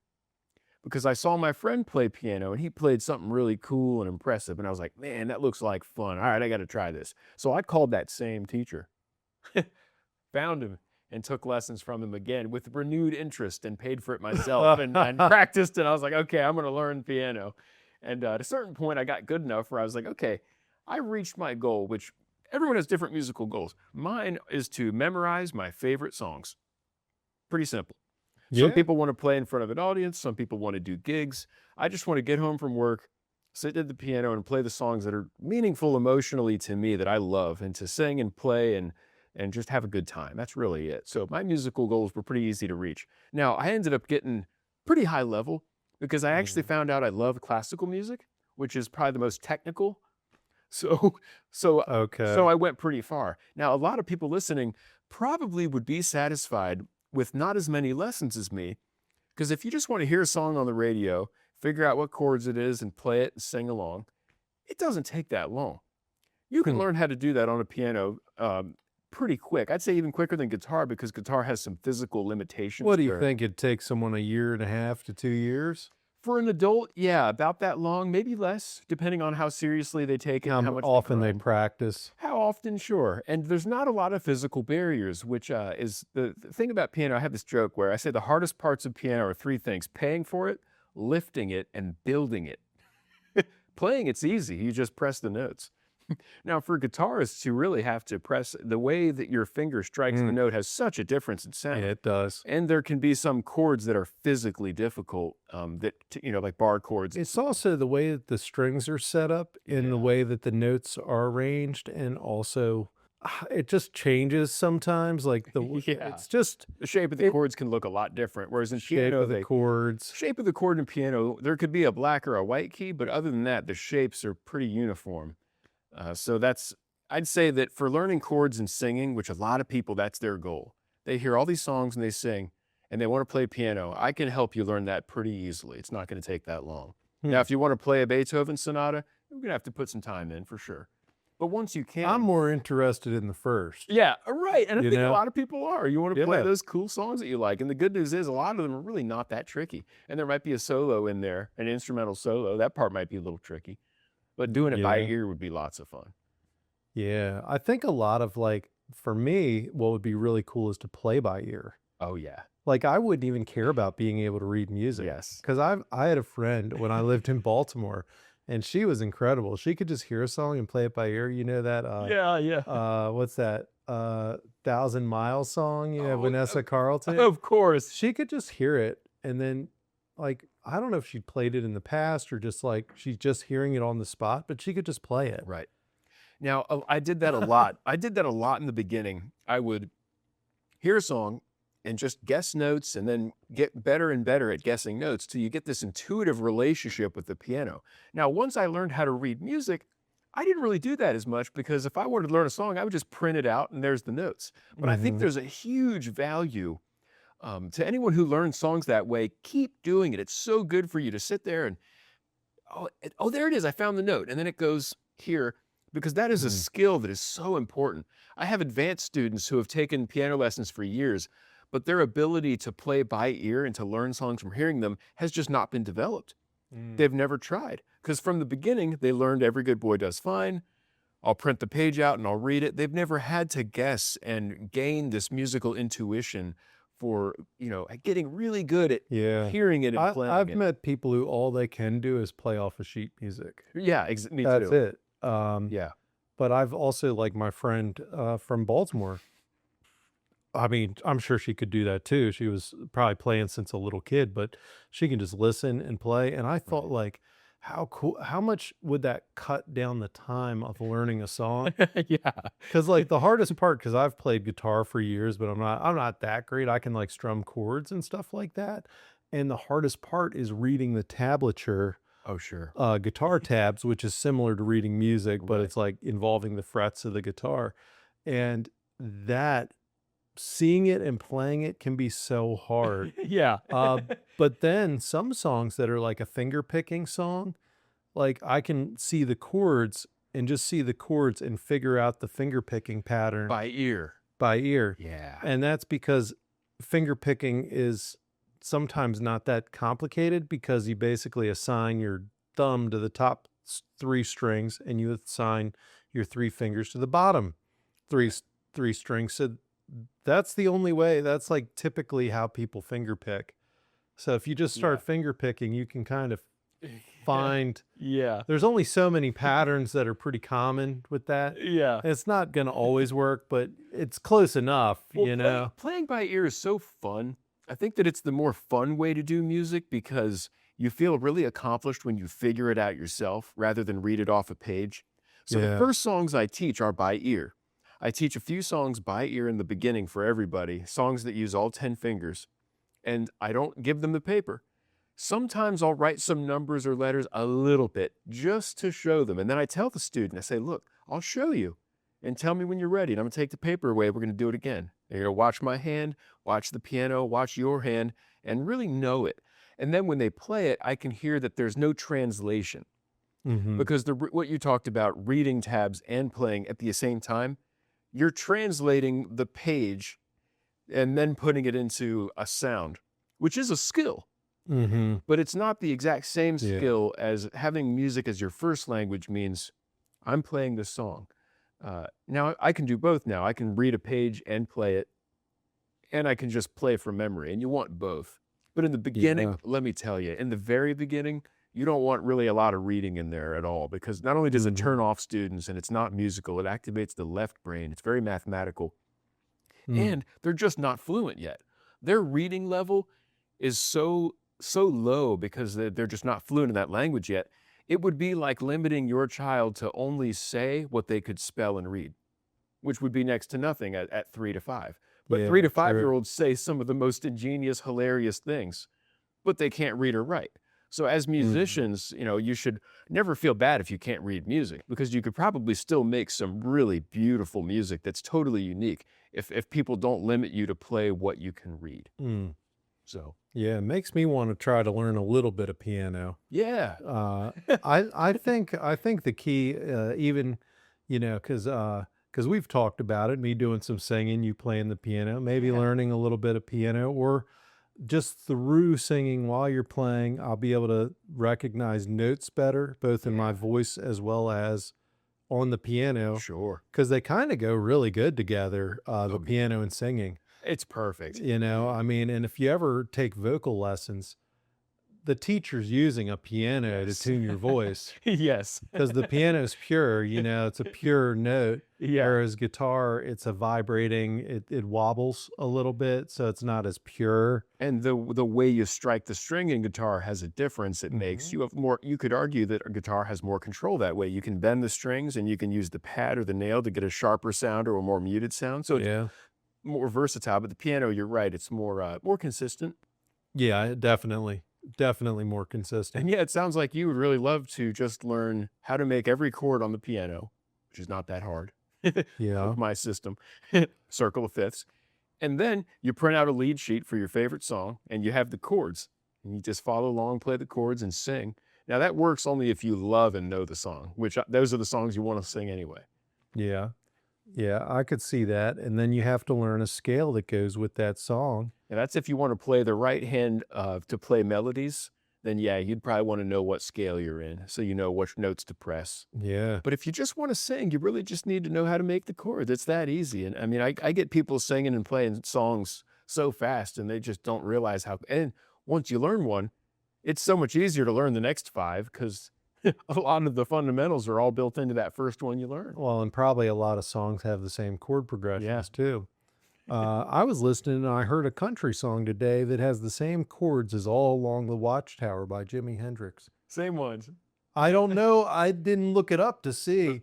because I saw my friend play piano and he played something really cool and impressive. And I was like, man, that looks like fun. All right, I got to try this. So I called that same teacher, found him, and took lessons from him again with renewed interest and paid for it myself and practiced. And I was like, okay, I'm going to learn piano. And at a certain point, I got good enough where I was like, okay, I reached my goal, which Everyone has different musical goals. Mine is to memorize my favorite songs. Pretty simple. Some Yeah. people want to play in front of an audience. Some people want to do gigs. I just want to get home from work, sit at the piano and play the songs that are meaningful emotionally to me that I love, and to sing and play and just have a good time. That's really it. So my musical goals were pretty easy to reach. Now, I ended up getting pretty high level because I actually Mm. found out I love classical music, which is probably the most technical. So so so Okay. I went pretty far. Now, a lot of people listening probably would be satisfied with not as many lessons as me, because if you just want to hear a song on the radio, figure out what chords it is and play it and sing along, it doesn't take that long. You can Hmm. learn how to do that on a piano pretty quick. I'd say even quicker than guitar, because guitar has some physical limitations What do you there. think? It'd take someone a year and a half to 2 years? For an adult, yeah, about that long, maybe less, depending on how seriously they take it and how How much they often they grind. practice? How often? Sure. And there's not a lot of physical barriers, which is the thing about piano. I have this joke where I say the hardest parts of piano are three things: paying for it, lifting it, and building it. Playing, it's easy. You just press the notes. Now, for guitarists, you really have to press the way that your finger strikes the Mm. note has such a difference in Yeah, sound. it does. And there can be some chords that are physically difficult, like bar chords. It's also the way that the strings are set up and the Yeah. way that the notes are arranged, and also it just changes sometimes. Like Yeah. it's just The shape of the it chords can look a lot different. Whereas in shape piano, of the chords. shape of the chord in piano, there could be a black or a white key, but other than that, the shapes are pretty uniform. So I'd say that for learning chords and singing, which a lot of people, that's their goal. They hear all these songs and they sing and they want to play piano. I can help you learn that pretty easily. It's not going to take that long. Now, Hmm. if you want to play a Beethoven sonata, you're going to have to put some time in for sure. But once you I'm can, more interested in the first, yeah, right. And I you think a know? lot of people are. You want to play Yeah. those cool songs that you like. And the good news is a lot of them are really not that tricky. And there might be a solo in there, an instrumental solo. That part might be a little tricky, but doing it by Yeah. ear would be lots of fun. Yeah. I think a lot of for me, what would be really cool is to play by ear. Oh, yeah. Like, I wouldn't even care about being able to read music Yes. because I had a friend when I lived in Baltimore, and she was incredible. She could just hear a song and play it by ear. You know that Yeah, yeah. what's that? 1,000 Mile song, Oh, Vanessa Carlton. of course. She could just hear it, and then like I don't know if she played it in the past or just like she's just hearing it on the spot, but she could just play it. Right. Now, I did that a lot. I did that a lot in the beginning. I would hear a song and just guess notes and then get better and better at guessing notes till you get this intuitive relationship with the piano. Now, once I learned how to read music, I didn't really do that as much, because if I wanted to learn a song, I would just print it out and there's the notes. But I think Mhm. there's a huge value to anyone who learns songs that way. Keep doing it. It's so good for you to sit there and, oh, there it is. I found the note. And then it goes here, because that is a Mm. skill that is so important. I have advanced students who have taken piano lessons for years, but their ability to play by ear and to learn songs from hearing them has just not been developed. Mm. They've never tried, because from the beginning, they learned Every Good Boy Does Fine. I'll print the page out and I'll read it. They've never had to guess and gain this musical intuition for, getting really good at Yeah. hearing it and playing I've it. met people who all they can do is play off of sheet music. Yeah, me That's too. it. Yeah. But I've also, like my friend from Baltimore. I mean, I'm sure she could do that too. She was probably playing since a little kid, but she can just listen and play. And I thought, Right. like, how cool, how much would that cut down the time of learning a song? Yeah. Because like the hardest part, because I've played guitar for years, but I'm not that great. I can like strum chords and stuff like that. And the hardest part is reading the tablature, Oh, sure. guitar tabs, which is similar to reading music, but Right. it's like involving the frets of the guitar. And that seeing it and playing it can be so hard. Yeah. But then some songs that are like a finger picking song, like I can see the chords and just see the chords and figure out the finger picking pattern By ear. by ear. Yeah. And that's because finger picking is sometimes not that complicated, because you basically assign your thumb to the top three strings and you assign your three fingers to the bottom three strings. So that's the only way. That's like typically how people finger pick. So if you just start finger picking, you can kind of find. Yeah. There's only so many patterns that are pretty common with that. Yeah. It's not going to always work, but it's close enough, Well, you know? playing by ear is so fun. I think that it's the more fun way to do music because you feel really accomplished when you figure it out yourself rather than read it off a page. So the Yeah. first songs I teach are by ear. I teach a few songs by ear in the beginning for everybody, songs that use all 10 fingers, and I don't give them the paper. Sometimes I'll write some numbers or letters a little bit just to show them. And then I tell the student, I say, look, I'll show you and tell me when you're ready. And I'm going to take the paper away. We're going to do it again. And you're going to watch my hand, watch the piano, watch your hand, and really know it. And then when they play it, I can hear that there's no translation Hmm. because what you talked about, reading tabs and playing at the same time, you're translating the page and then putting it into a sound, which is a skill. Hmm. But it's not the exact same Yeah. skill as having music as your first language means I'm playing this song. Now I can do both now. I can read a page and play it, and I can just play from memory, and you want both. But in the beginning, Yeah. let me tell you, in the very beginning, you don't want really a lot of reading in there at all because not only does it Mhm. turn off students and it's not musical, it activates the left brain. It's very mathematical, Mm. and they're just not fluent yet. Their reading level is so low because they're just not fluent in that language yet. It would be like limiting your child to only say what they could spell and read, which would be next to nothing at 3 to 5. But Yeah. 3 to 5 year True. olds say some of the most ingenious, hilarious things, but they can't read or write. So as Mhm. musicians, you should never feel bad if you can't read music because you could probably still make some really beautiful music that's totally unique if people don't limit you to play what you can read. Mm. So, Yeah. It makes me want to try to learn a little bit of piano. yeah. Uh, I think the key, even, because we've talked about it, me doing some singing, you playing the piano, maybe Yeah. learning a little bit of piano, or just through singing while you're playing, I'll be able to recognize notes better, both in my Yeah. voice as well as on the piano, Sure. because they kind of go really good together, the Oh, yeah. piano and singing. It's perfect. I mean, and if you ever take vocal lessons, the teacher's using a piano to Yes. tune your voice Yes. because the piano is pure, it's a pure note. Yeah. Whereas guitar, it's a vibrating, it wobbles a little bit, so it's not as pure. And the way you strike the string in guitar has a difference it makes. Hmm. You could argue that a guitar has more control that way. You can bend the strings and you can use the pad or the nail to get a sharper sound or a more muted sound. So it's Yeah. more versatile, but the piano, you're right, it's more consistent. Yeah, definitely more consistent. And yeah, it sounds like you would really love to just learn how to make every chord on the piano, which is not that hard Yeah. with my system, circle of fifths. And then you print out a lead sheet for your favorite song and you have the chords. And you just follow along, play the chords, and sing. Now, that works only if you love and know the song, which those are the songs you want to sing anyway. Yeah. Yeah, I could see that. And then you have to learn a scale that goes with that song. And that's if you want to play the right hand to play melodies, then yeah, you'd probably want to know what scale you're in so you know which notes to press. Yeah. But if you just want to sing, you really just need to know how to make the chords. It's that easy. And I mean, I get people singing and playing songs so fast and they just don't realize how. And once you learn one, it's so much easier to learn the next five because a lot of the fundamentals are all built into that first one you learn. Well, and probably a lot of songs have the same chord Yeah. progressions too. I was listening and I heard a country song today that has the same chords as All Along the Watchtower by Jimi Hendrix. Same ones. I don't know. I didn't look it up to see,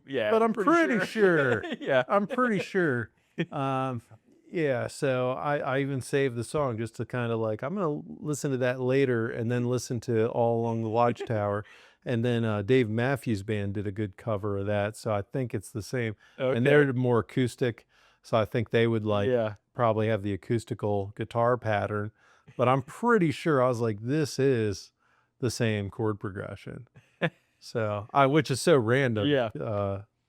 Yeah, but I'm pretty pretty sure. sure. Yeah. I'm pretty sure. Um, yeah, so I even saved the song just to kind of like, I'm going to listen to that later and then listen to All Along the Watchtower. And then Dave Matthews Band did a good cover of that. So I think it's the same. And Okay. they're more acoustic. So I think they would like Yeah. probably have the acoustical guitar pattern. But I'm pretty sure I was like, this is the same chord progression. So which is so random. Yeah.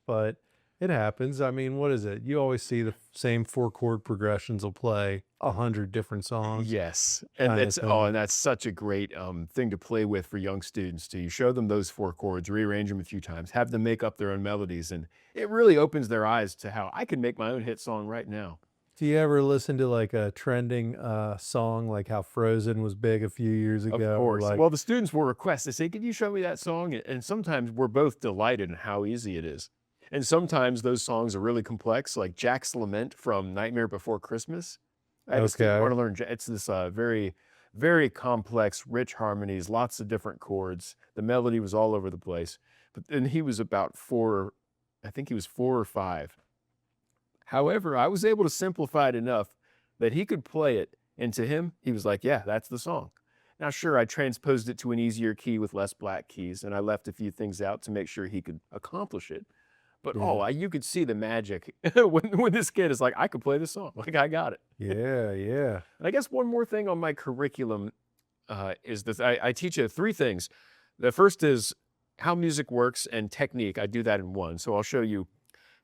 But it happens. I mean, what is it? You always see the same four chord progressions will play 100 different songs. Yes. And Kinda it's thing. and that's such a great thing to play with for young students too. You show them those four chords, rearrange them a few times, have them make up their own melodies, and it really opens their eyes to how I can make my own hit song right now. Do you ever listen to like a trending song, like how Frozen was big a few years Of ago, or course. like, Well, the students will request, they say, "Can you show me that song?" And sometimes we're both delighted in how easy it is. And sometimes those songs are really complex, like Jack's Lament from Nightmare Before Christmas. I had a student want okay, to learn, it's this very, very complex, rich harmonies, lots of different chords. The melody was all over the place. But then he was about four, I think he was 4 or 5. However, I was able to simplify it enough that he could play it. And to him, he was like, yeah, that's the song. Now, sure, I transposed it to an easier key with less black keys, and I left a few things out to make sure he could accomplish it. But yeah, you could see the magic when this kid is like, I could play this song. Like, I got it. yeah, yeah. And I guess one more thing on my curriculum is that I teach you 3 things. The first is how music works and technique. I do that in one. So I'll show you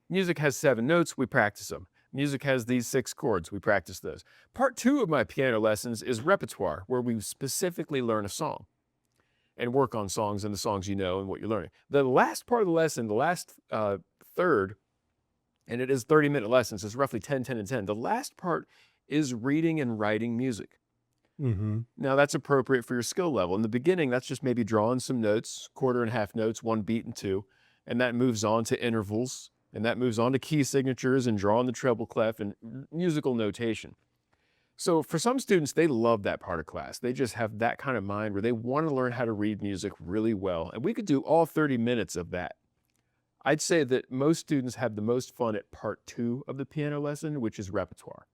music has 7 notes, we practice them. Music has these 6 chords, we practice those. Part 2 of my piano lessons is repertoire, where we specifically learn a song and work on songs and the songs you know and what you're learning. The last part of the lesson, the last third, and it is 30-minute lessons, it's roughly 10, 10, and 10. The last part is reading and writing music. Mm-hmm. Now that's appropriate for your skill level. In the beginning, that's just maybe drawing some notes, quarter and half notes, 1 beat and 2, and that moves on to intervals, and that moves on to key signatures and drawing the treble clef and musical notation. So for some students, they love that part of class. They just have that kind of mind where they want to learn how to read music really well. And we could do all 30 minutes of that. I'd say that most students have the most fun at part 2 of the piano lesson, which is repertoire,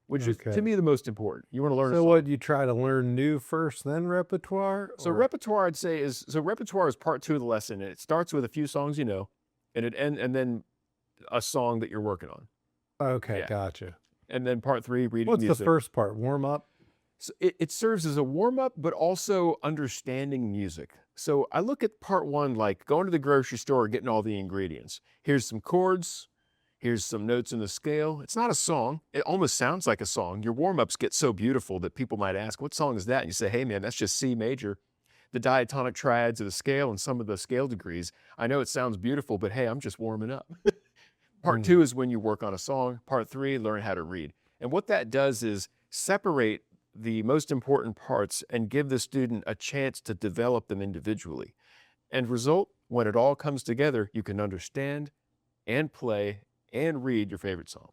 which is to Okay. me the most important. You want to learn a So song. what, you try to learn new first, then repertoire? So Or repertoire, I'd say, is repertoire is part 2 of the lesson, and it starts with a few songs you know, and then a song that you're working on. okay, Yeah. gotcha. And then part 3, reading What's the music. first part? Warm up? So it serves as a warm up, but also understanding music. So I look at part 1 like going to the grocery store, getting all the ingredients. Here's some chords. Here's some notes in the scale. It's not a song. It almost sounds like a song. Your warm ups get so beautiful that people might ask, what song is that? And you say, hey, man, that's just C major. The diatonic triads of the scale and some of the scale degrees. I know it sounds beautiful, but hey, I'm just warming up. Part 2 is when you work on a song. Part 3, learn how to read. And what that does is separate the most important parts and give the student a chance to develop them individually. End result, when it all comes together, you can understand and play and read your favorite song.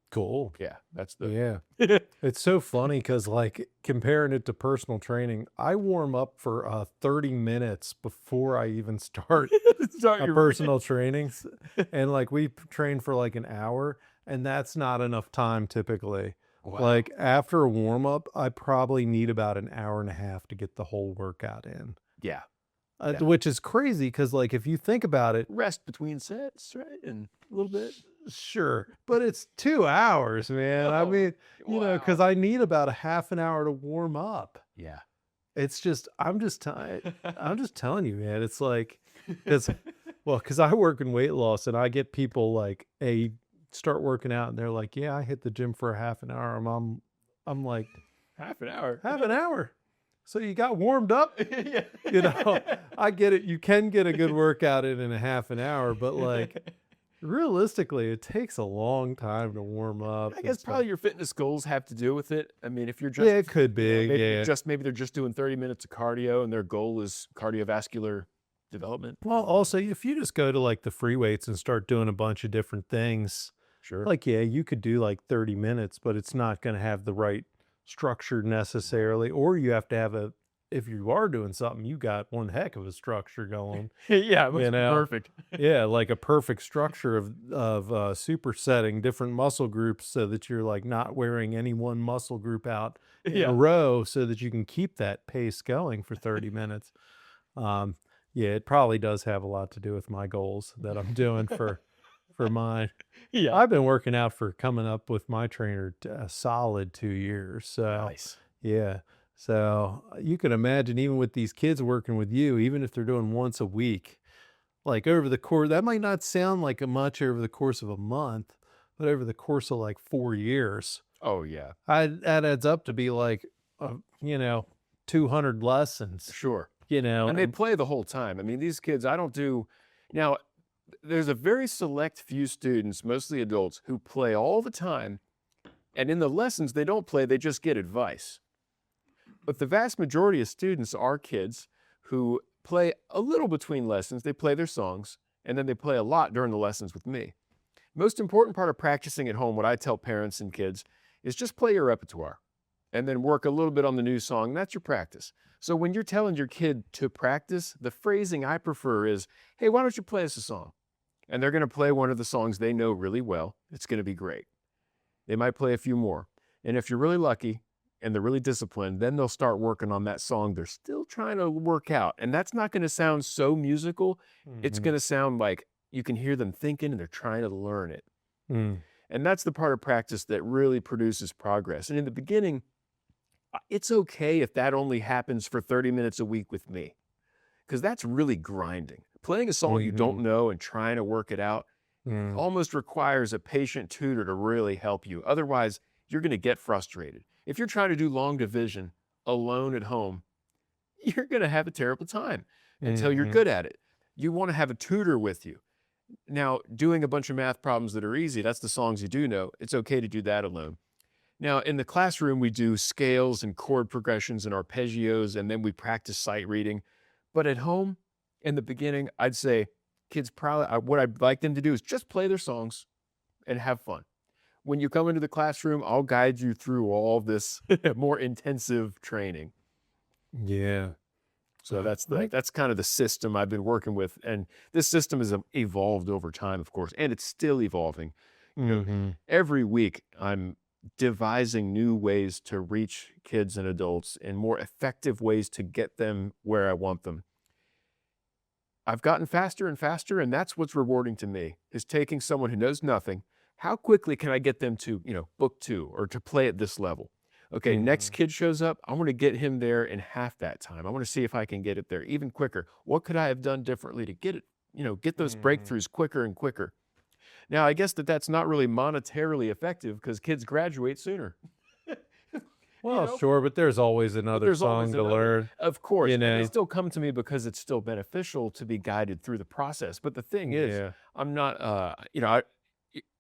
Cool. Yeah, that's the Yeah. It's so funny because, like, comparing it to personal training, I warm up for 30 minutes before I even start start a your personal trainings. And, like, we train for like an hour, and that's not enough time typically. Wow. Like, after a warm up, I probably need about an hour and a half to get the whole workout in, Yeah. Yeah. which is crazy because, like, if you think about it, Rest between sets, right? And a little bit. sure, but it's 2 hours, man. I Oh, mean, you know, because wow. I need about a half an hour to warm up. Yeah. It's just I'm just telling you, man, it's like, it's well, because I work in weight loss and I get people like, "Hey, start working out," and they're like, "Yeah, I hit the gym for a half an hour." I'm like, Half an hour. "Half an hour? So you got warmed up?" Yeah. You know, I get it. You can get a good workout in a half an hour, but like realistically, it takes a long time to warm up I and guess stuff. probably your fitness goals have to do with it. I mean, if you're just, Yeah, it could be. Yeah. maybe they're just doing 30 minutes of cardio and their goal is cardiovascular development. Well, also, if you just go to like the free weights and start doing a bunch of different things, Sure. like, yeah, you could do like 30 minutes, but it's not going to have the right structure necessarily. Or you have to have if you are doing something, you got one heck of a structure going, Yeah, it you must be know? perfect. Yeah, like a perfect structure of supersetting different muscle groups so that you're like not wearing any one muscle group out in a Yeah. row so that you can keep that pace going for 30 minutes. Um, yeah, it probably does have a lot to do with my goals that I'm doing for mine. Yeah. I've been working out for coming up with my trainer a solid 2 years. So Nice. yeah. So you can imagine even with these kids working with you, even if they're doing once a week, like over the course, that might not sound like a much over the course of a month, but over the course of like 4 years, Oh, yeah. that adds up to be like, 200 lessons, Sure. you know, And they and play the whole time. I mean, these kids, I don't do now. There's a very select few students, mostly adults, who play all the time And in the lessons, they don't play, they just get advice. But the vast majority of students are kids who play a little between lessons. They play their songs, and then they play a lot during the lessons with me. Most important part of practicing at home, what I tell parents and kids, is just play your repertoire and then work a little bit on the new song. That's your practice. So when you're telling your kid to practice, the phrasing I prefer is, hey, why don't you play us a song? And they're going to play one of the songs they know really well. It's going to be great. They might play a few more. And if you're really lucky and they're really disciplined, then they'll start working on that song they're still trying to work out. And that's not going to sound so musical. It's Mhm. going to sound like you can hear them thinking and they're trying to learn it. Mm. And that's the part of practice that really produces progress. And in the beginning, it's okay if that only happens for 30 minutes a week with me, because that's really grinding. Playing a song you don't Mhm. know and trying to work it out Mm. almost requires a patient tutor to really help you. Otherwise, you're going to get frustrated. If you're trying to do long division alone at home, you're going to have a terrible time until you're Mhm. good at it. You want to have a tutor with you. Now, doing a bunch of math problems that are easy, that's the songs you do know. It's okay to do that alone. Now, in the classroom, we do scales and chord progressions and arpeggios, and then we practice sight reading. But at home, in the beginning, I'd say kids probably, what I'd like them to do is just play their songs and have fun. When you come into the classroom, I'll guide you through all this more intensive training. Yeah. So I that's kind of the system I've been working with, and this system has evolved over time, of course, and it's still evolving. You know, Mhm. every week I'm devising new ways to reach kids and adults and more effective ways to get them where I want them. I've gotten faster and faster, and that's what's rewarding to me, is taking someone who knows nothing. How quickly can I get them to, book two or to play at this level? Okay, next Mhm. kid shows up. I want to get him there in half that time. I want to see if I can get it there even quicker. What could I have done differently to get it, get those Mhm. breakthroughs quicker and quicker? Now, I guess that's not really monetarily effective because kids graduate sooner. you Well, know, sure, but there's always but another there's always song to another. learn, Of course, you and they know? still come to me because it's still beneficial to be guided through the process. But the thing is, Yeah. I'm not,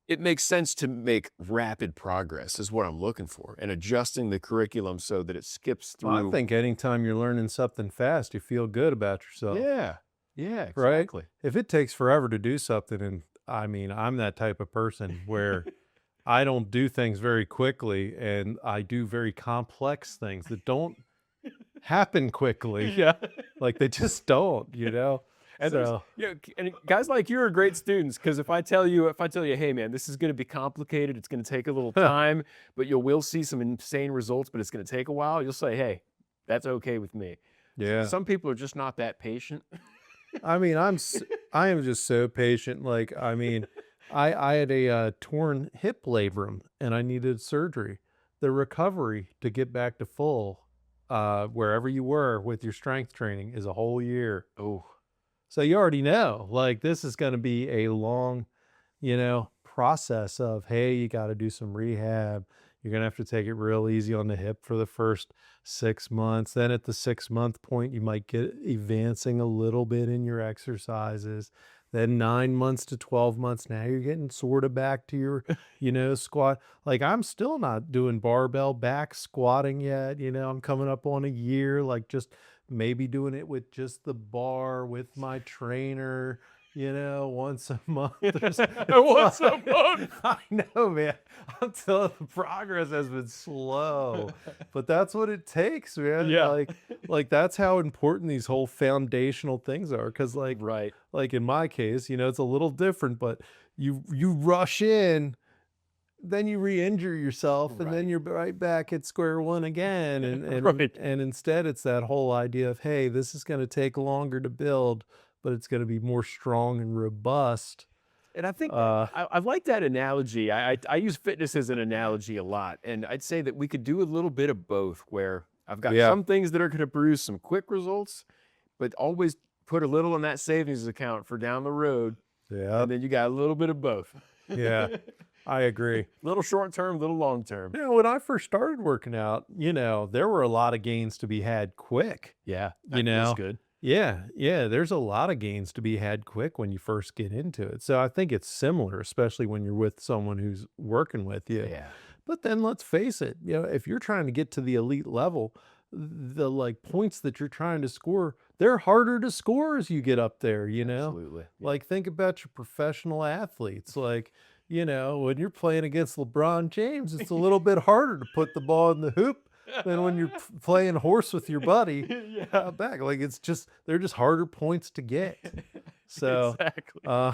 it makes sense to make rapid progress is what I'm looking for, and adjusting the curriculum so that it skips Well, I through. think anytime you're learning something fast, you feel good about yourself, Yeah, yeah, right? exactly. If it takes forever to do something, and I mean, I'm that type of person where I don't do things very quickly and I do very complex things that don't happen quickly. Yeah. Like they just don't, you know? And there's So, and guys like you are great students because if I tell you, hey man, this is going to be complicated, it's going to take a little time, but you will see some insane results, but it's going to take a while. You'll say, hey, that's okay with me. yeah. Some people are just not that patient. I mean, I am just so patient. Like, I mean, I had a torn hip labrum and I needed surgery. The recovery to get back to full, wherever you were with your strength training, is a whole year. Oh, So you already know, like, this is going to be a long, process of, hey, you got to do some rehab. You're going to have to take it real easy on the hip for the first 6 months. Then at the 6 month point, you might get advancing a little bit in your exercises. Then 9 months to 12 months. Now you're getting sort of back to your, squat. Like I'm still not doing barbell back squatting yet. I'm coming up on a year, like just maybe doing it with just the bar with my trainer, once a month. It's what's up, like, bud? I know, man. I'm telling the progress has been slow, but that's what it takes, man. Yeah, Like that's how important these whole foundational things are. Cause right, like in my case, it's a little different, but you rush in, then you re-injure yourself and then right, you're right back at square one again, right. and instead it's that whole idea of, hey, this is going to take longer to build, but it's going to be more strong and robust. And I think that uh I like that analogy. I use fitness as an analogy a lot, and I'd say that we could do a little bit of both. Where I've got yeah, some things that are going to produce some quick results, but always put a little in that savings account for down the road, yeah, and then you got a little bit of both. yeah, I agree. Little short term, little long term. When I first started working out, there were a lot of gains to be had quick. Yeah, you that feels know good. yeah, there's a lot of gains to be had quick when you first get into it. So I think it's similar, especially when you're with someone who's working with you. Yeah, But then let's face it, if you're trying to get to the elite level, the like points that you're trying to score, they're harder to score as you get up there, you know? Absolutely. Yeah. Like think about your professional athletes. Like, when you're playing against LeBron James, it's a little bit harder to put the ball in the hoop than when you're playing horse with your buddy Yeah. back. Like they're just harder points to get. So, Exactly. uh,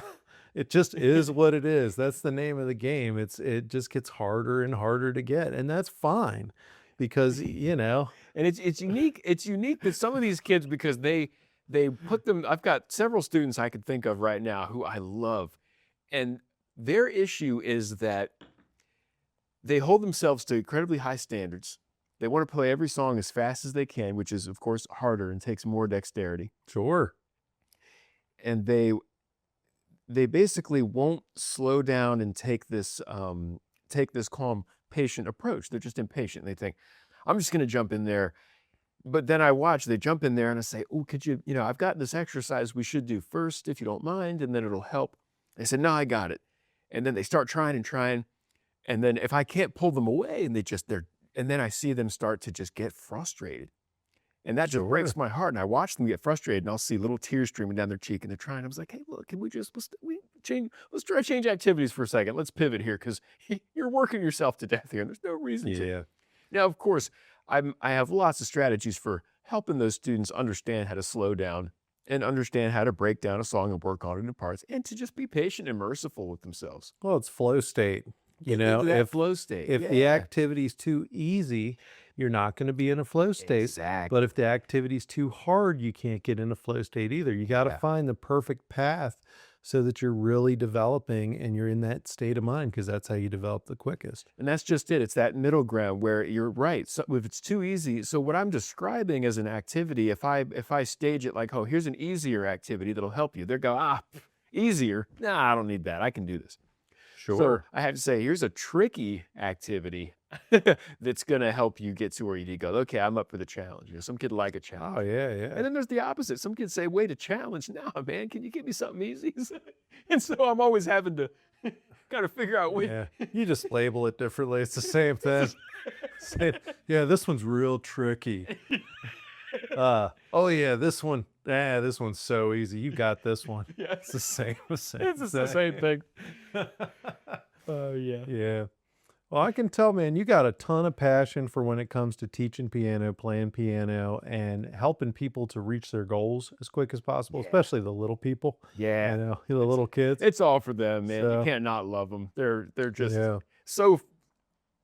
it just is what it is. That's the name of the game. It just gets harder and harder to get, and that's fine because, And it's unique. It's unique that some of these kids, because they put them. I've got several students I could think of right now who I love, and their issue is that they hold themselves to incredibly high standards. They want to play every song as fast as they can, which is of course harder and takes more dexterity. sure. And they basically won't slow down and take this calm, patient approach. They're just impatient. They think, I'm just going to jump in there. But then I watch, they jump in there and I say, oh, could you, I've got this exercise we should do first, if you don't mind, and then it'll help. They said, no, I got it. And then they start trying and trying. And then if I can't pull them away and and then I see them start to just get frustrated. And that just breaks Sure. my heart. And I watch them get frustrated and I'll see little tears streaming down their cheek and they're trying. I was like, hey, look, can let's try to change activities for a second. Let's pivot here because you're working yourself to death here and there's no reason to. Yeah. Now, of course, I have lots of strategies for helping those students understand how to slow down and understand how to break down a song and work on it in parts and to just be patient and merciful with themselves. Well, it's flow state. Get into that If flow state. if the Yeah. activity's too easy, you're not going to be in a flow state. Exactly. But if the activity's too hard, you can't get in a flow state either. You got to Yeah. find the perfect path so that you're really developing and you're in that state of mind because that's how you develop the quickest. And that's just it. It's that middle ground where you're right. So if it's too easy, so what I'm describing as an activity, if I stage it like, oh, here's an easier activity that'll help you, they'll go, easier. Nah, I don't need that. I can do this. So I have to say, here's a tricky activity that's going to help you get to where you need to go. Okay, I'm up for the challenge. Some kid like a challenge. Oh, yeah, yeah. And then there's the opposite. Some kids say, wait, a challenge? Nah, man, can you give me something easy? And so I'm always having to kind of figure out, wait. Yeah, you just label it differently. It's the same thing. Yeah, this one's real tricky. Oh yeah, this one's so easy. You got this one. Yeah. It's the same. It's the same thing. Oh, yeah. Yeah. Well, I can tell, man, you got a ton of passion for when it comes to teaching piano, playing piano, and helping people to reach their goals as quick as possible, Yeah. especially the little people. Yeah. The little kids. It's all for them, man. So- You can't not love them. They're just Yeah.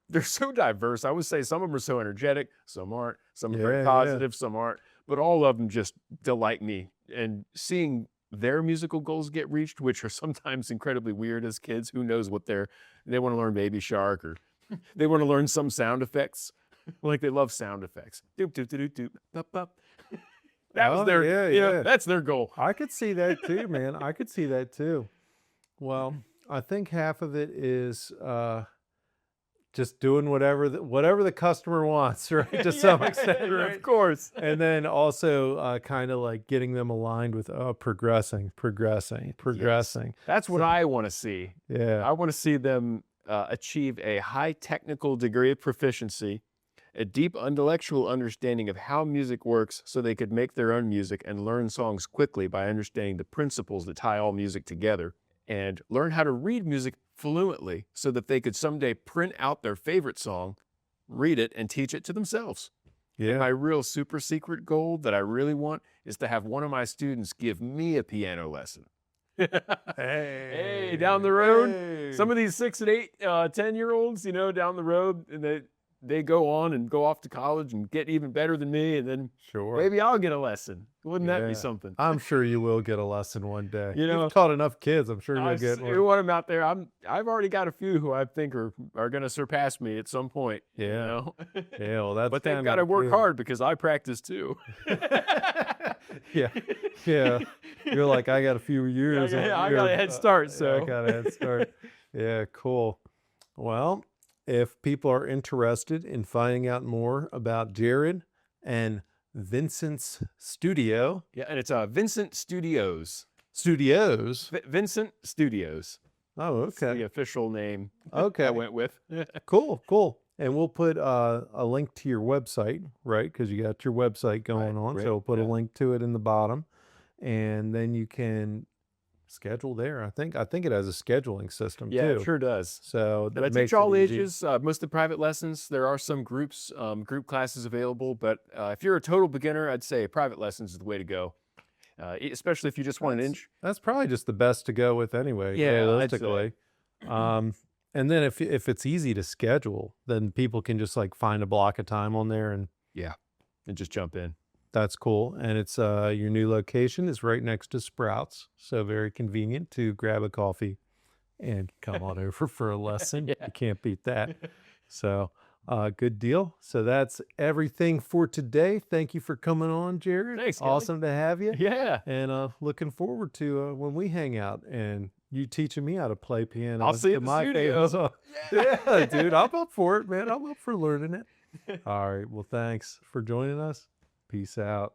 they're so diverse. I would say some of them are so energetic, some aren't. Some are Yeah, very yeah. positive, some aren't. But all of them just delight me. And seeing their musical goals get reached, which are sometimes incredibly weird as kids, who knows what they want to learn Baby Shark or they want to learn some sound effects. Like they love sound effects. Doop, doop, doop, doop, doop, bup, bup. That was Oh, their, yeah. that's their goal. I could see that too, man. I could see that too. Well, I think half of it is just doing whatever the customer wants, right? To some extent, right? Of course. And then also kind of like getting them aligned with progressing. That's what I want to see. Yeah. I want to see them achieve a high technical degree of proficiency, a deep intellectual understanding of how music works so they could make their own music and learn songs quickly by understanding the principles that tie all music together, and learn how to read music fluently so that they could someday print out their favorite song, read it, and teach it to themselves. Yeah. My real super secret goal that I really want is to have one of my students give me a piano lesson. Hey, down the road, Hey. some of these 6 and 8, 10-year-olds, down the road, and they go on and go off to college and get even better than me, and then Sure. maybe I'll get a lesson. Wouldn't that Yeah. be something? I'm sure you will get a lesson one day. You know, You've taught enough kids. I'm sure I you'll get see one. what I'm out there. I've already got a few who I think are going to surpass me at some point. Yeah. Yeah. Well, that's But they've kinda got to work good. hard because I practice too. Yeah. Yeah. You're like, I got a few years. I got a head start, so. I got a head start. Yeah, cool. Well, if people are interested in finding out more about Jared and Vincent's studio, Yeah, and it's Vincent Studios. studios. Vincent Studios. Oh, It's the okay. official name I Okay. went with. Cool, cool. And we'll put a link to your website, right? Because you got your website Right, going on. So great, we'll put a yeah. link to it in the bottom, and then you can schedule there. I think it has a scheduling system Yeah, it too. sure does. So And that I teach makes it all easy. ages, most of the private lessons. There are some group classes available, but if you're a total beginner, I'd say private lessons is the way to go, especially if you just want an That's inch. that's probably just the best to go with anyway, Yeah, I'd say. realistically. Um, and then if it's easy to schedule, then people can just like find a block of time on there, and Yeah, and just jump in. that's cool. And it's your new location is right next to Sprouts, so very convenient to grab a coffee and come on over for a lesson. Yeah. You can't beat that. So, good deal. So that's everything for today. Thank you for coming on, Jared. Thanks, Kelly. Awesome to have you. Yeah, And looking forward to when we hang out and you teaching me how to play I'll piano see you to at the my favorite studio. song. Yeah, dude, I'm up for it, man. I'm up for learning it. All right. Well, thanks for joining us. Peace out.